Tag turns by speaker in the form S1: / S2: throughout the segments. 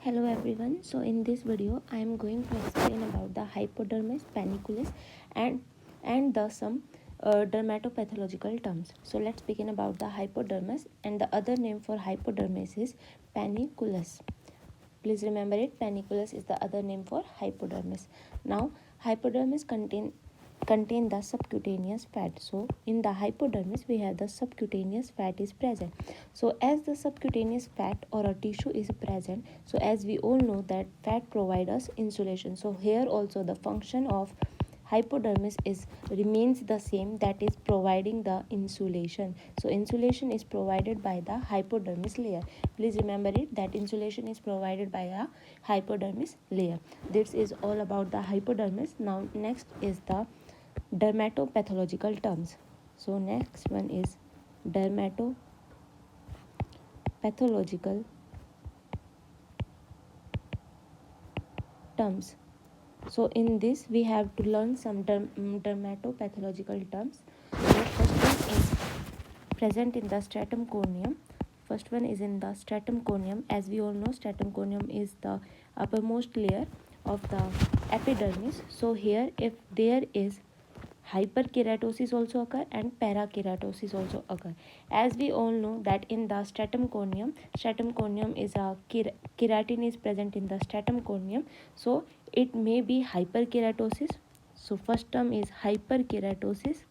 S1: Hello everyone. So in this video I am going to explain about the hypodermis, panniculus and the some dermatopathological terms. So let's begin about the hypodermis, and the other name for hypodermis is panniculus. Please remember it, panniculus is the other name for hypodermis. Now hypodermis contain the subcutaneous fat. So in the hypodermis we have the subcutaneous fat is present. So as the subcutaneous fat or a tissue is present, so as we all know that fat provide us insulation. So here also the function of hypodermis is remains the same, that is providing the insulation. So insulation is provided by the hypodermis layer. Please remember it, that insulation is provided by a hypodermis layer. This is all about the hypodermis. Now next is the dermatopathological terms. So next one is dermatopathological terms. So in this we have to learn some dermatopathological terms. So first one is present in the stratum corneum. First one is in the stratum corneum. As we all know, stratum corneum is the uppermost layer of the epidermis. So here if there is hyperkeratosis also occur and parakeratosis also occur. As we all know that in the stratum corneum is a keratin is present in the stratum corneum. So it may be hyperkeratosis. So first term is hyperkeratosis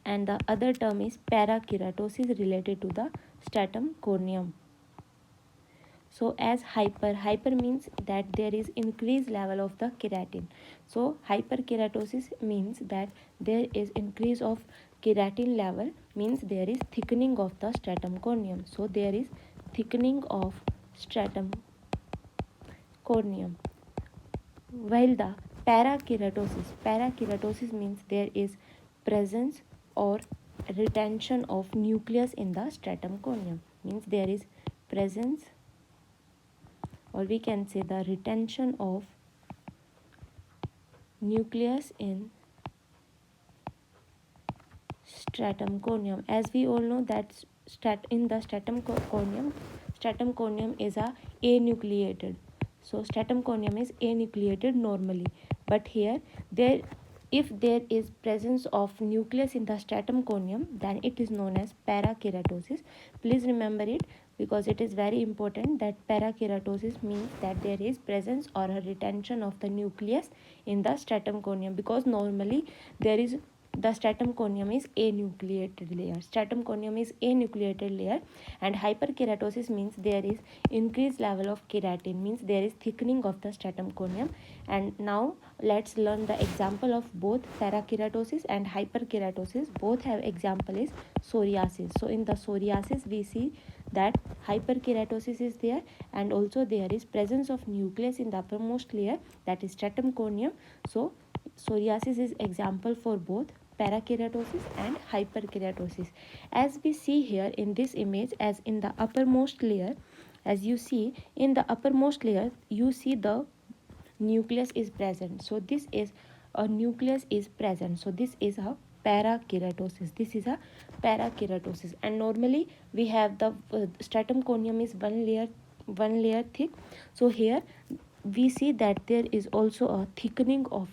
S1: and the other term is parakeratosis related to the stratum corneum. So as hyper means that there is increased level of the keratin. So hyperkeratosis means that there is increase of keratin level, means there is thickening of the stratum corneum. So there is thickening of stratum corneum. While the parakeratosis means there is presence or retention of nucleus in the stratum corneum, means there is presence, or we can say the retention of nucleus in stratum corneum. As we all know that in the stratum corneum is a anucleated. So stratum corneum is anucleated normally, but here if there is presence of nucleus in the stratum corneum, then it is known as parakeratosis. Please remember it, because it is very important that parakeratosis means that there is presence or a retention of the nucleus in the stratum corneum, because normally there is the stratum corneum is anucleated layer. And hyperkeratosis means there is increased level of keratin, means there is thickening of the stratum corneum. And now let's learn the example of both parakeratosis and hyperkeratosis. Both have example is psoriasis. So in the psoriasis we see that hyperkeratosis is there, and also there is presence of nucleus in the uppermost layer, that is stratum corneum. So psoriasis is example for both parakeratosis and hyperkeratosis. As we see here in this image, as in the uppermost layer, as you see in the uppermost layer, you see the nucleus is present. So this is a nucleus is present. So this is a parakeratosis. And normally we have the stratum corneum is one layer thick. So here we see that there is also a thickening of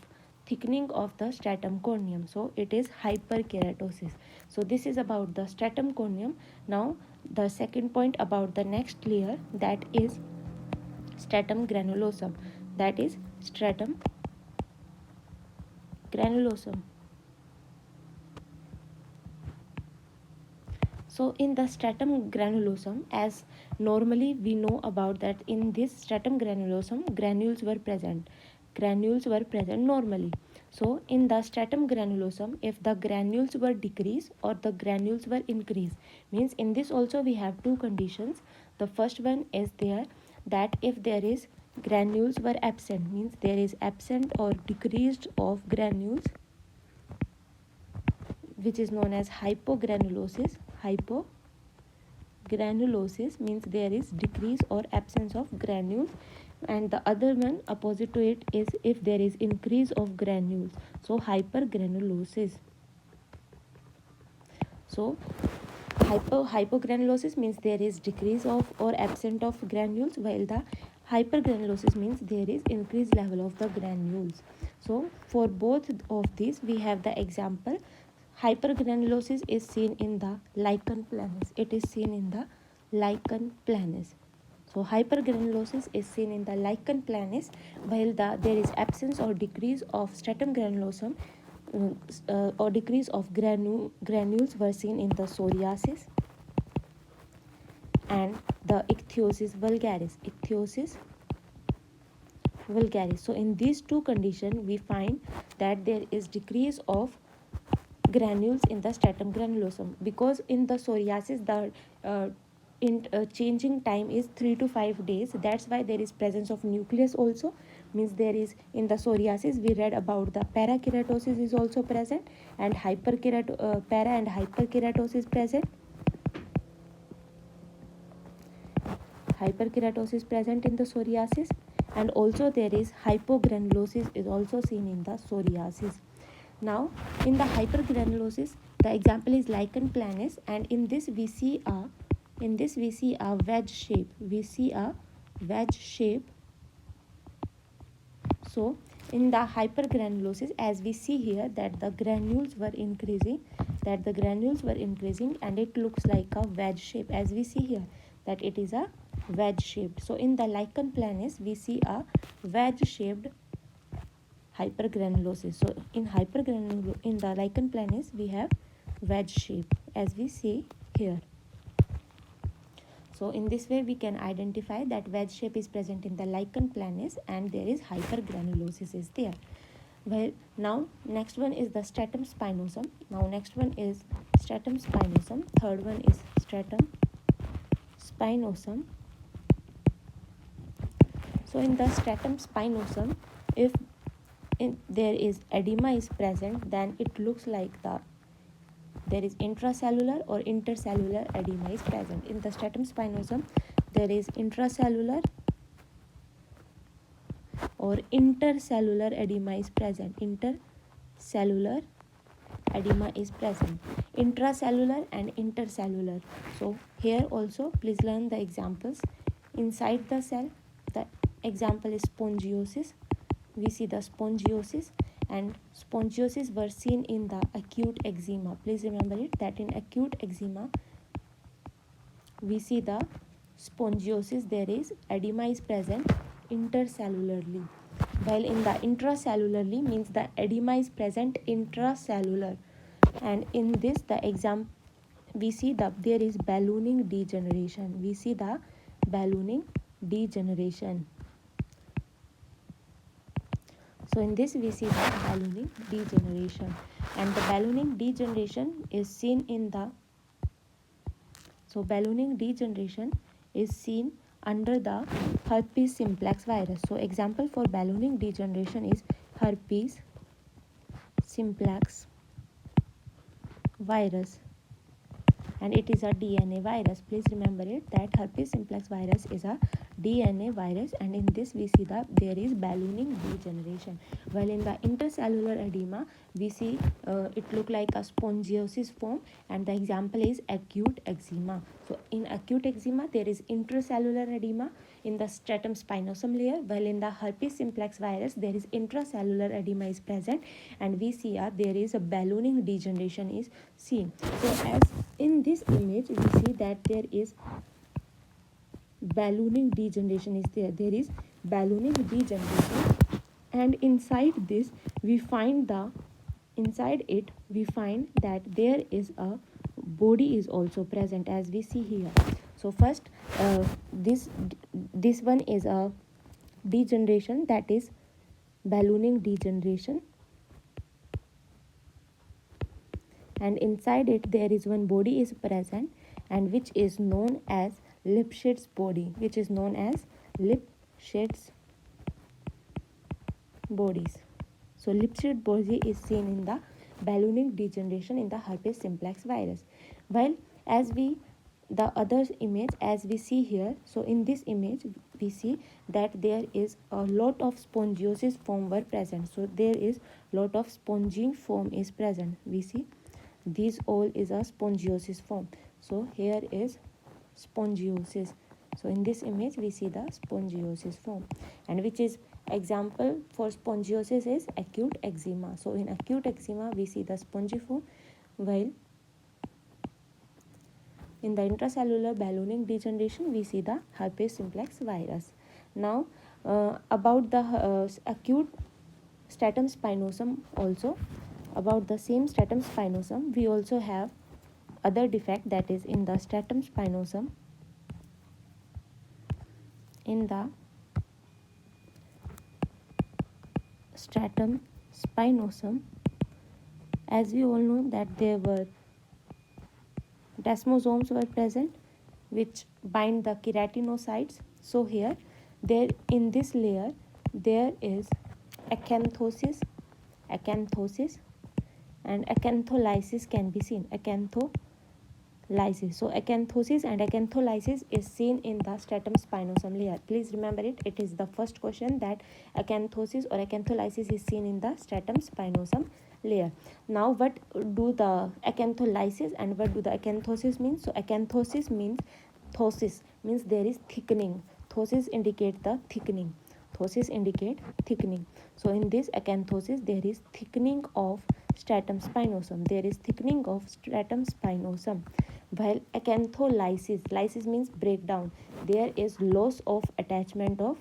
S1: the stratum corneum. So it is hyperkeratosis. So this is about the stratum corneum. Now the second point about the next layer, that is stratum granulosum. So in the stratum granulosum, as normally we know about that in this stratum granulosum, granules were present normally. So in the stratum granulosum, if the granules were decreased or the granules were increased, means in this also we have two conditions. The first one is there, that if there is granules were absent, means there is absent or decreased of granules, which is known as hypogranulosis. Hypogranulosis means there is decrease or absence of granules. And the other one opposite to it is if there is increase of granules, so hypergranulosis. So hypogranulosis means there is decrease of or absent of granules, while the hypergranulosis means there is increased level of the granules. So for both of these we have the example. Hypergranulosis is seen in the lichen planus. It is seen in the lichen planus. So hypergranulosis is seen in the lichen planus, while there is absence or decrease of stratum granulosum or decrease of granules were seen in the psoriasis and the ichthyosis vulgaris. So in these two conditions we find that there is decrease of granules in the stratum granulosum, because in the psoriasis the changing time is 3 to 5 days. That's why there is presence of nucleus also, means there is in the psoriasis we read about the parakeratosis is also present, and para and hyperkeratosis present. Hyperkeratosis present in the psoriasis, and also there is hypogranulosis is also seen in the psoriasis. Now in the hypergranulosis the example is lichen planus, and in this we see a wedge shape. So in the hypergranulosis, as we see here that the granules were increasing, and it looks like a wedge shape, as we see here that it is a wedge shaped. So in the lichen planus we see a wedge shaped hypergranulosis. So in the lichen planus we have wedge shape, as we see here. So in this way we can identify that wedge shape is present in the lichen planus and there is hypergranulosis is there. Well, now next one is the stratum spinosum. Third one is stratum spinosum. So in the stratum spinosum, if there is edema is present, then it looks like there is intracellular or intercellular edema is present. In the stratum spinosum, there is intracellular or intercellular edema is present. Intracellular and intercellular. So here also please learn the examples. Inside the cell, the example is spongiosis. We see the spongiosis, and spongiosis were seen in the acute eczema. Please remember it that in acute eczema we see the spongiosis, there is edema is present intercellularly, while in the intracellularly means the edema is present intracellular. And in this we see that there is ballooning degeneration. So in this we see the ballooning degeneration, and the ballooning degeneration is seen under the herpes simplex virus. So example for ballooning degeneration is herpes simplex virus, and it is a DNA virus. Please remember it that herpes simplex virus is a DNA virus, and in this we see that there is ballooning degeneration. While in the intercellular edema we see it look like a spongiosis form, and the example is acute eczema. So in acute eczema there is intracellular edema in the stratum spinosum layer, while in the herpes simplex virus there is intracellular edema is present, and we see there is a ballooning degeneration is seen. So as in this image we see that there is ballooning degeneration is there. There is ballooning degeneration, and inside it we find that there is a body is also present, as we see here. So first this one is a degeneration, that is ballooning degeneration, and inside it there is one body is present, and which is known as Lipschitz bodies. So Lipschitz body is seen in the ballooning degeneration in the herpes simplex virus. While the other image as we see here, so in this image we see that there is a lot of spongiosis form were present. So there is lot of sponging form is present. We see these all is a spongiosis form. So here is spongiosis. So in this image we see the spongiosis form, and which is example for spongiosis is acute eczema. So in acute eczema we see the spongiform, while in the intracellular ballooning degeneration we see the herpes simplex virus. Now about the acute stratum spinosum also, about the same stratum spinosum we also have other defect, that is in the stratum spinosum. In the stratum spinosum, as we all know that there were desmosomes were present which bind the keratinocytes. So here there in this layer there is acanthosis, and acantholysis can be seen. Acantholysis. So acanthosis and acantholysis is seen in the stratum spinosum layer. Please remember it. It is the first question, that acanthosis or acantholysis is seen in the stratum spinosum layer. Now what do the acantholysis and what do the acanthosis mean? So acanthosis means, thosis means there is thickening. Thosis indicate the thickening. Thosis indicate thickening. So in this acanthosis there is thickening of stratum spinosum. There is thickening of stratum spinosum. While acantholysis, lysis means breakdown, there is loss of attachment of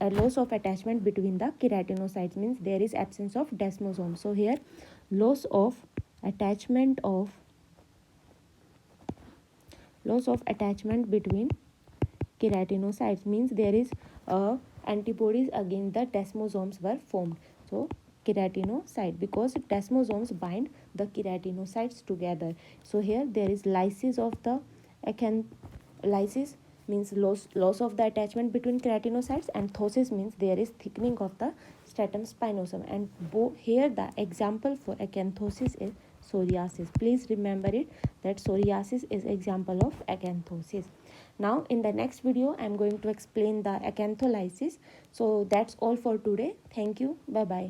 S1: loss of attachment between the keratinocytes, means there is absence of desmosome. So here loss of attachment between keratinocytes, means there is antibodies against the desmosomes were formed. So keratinocyte, because desmosomes bind the keratinocytes together. So here there is lysis of the lysis means loss of the attachment between keratinocytes, and thosis means there is thickening of the stratum spinosum. And here the example for acanthosis is psoriasis. Please remember it, that psoriasis is example of acanthosis. Now in the next video I am going to explain the acantholysis. So that's all for today. Thank you. Bye bye.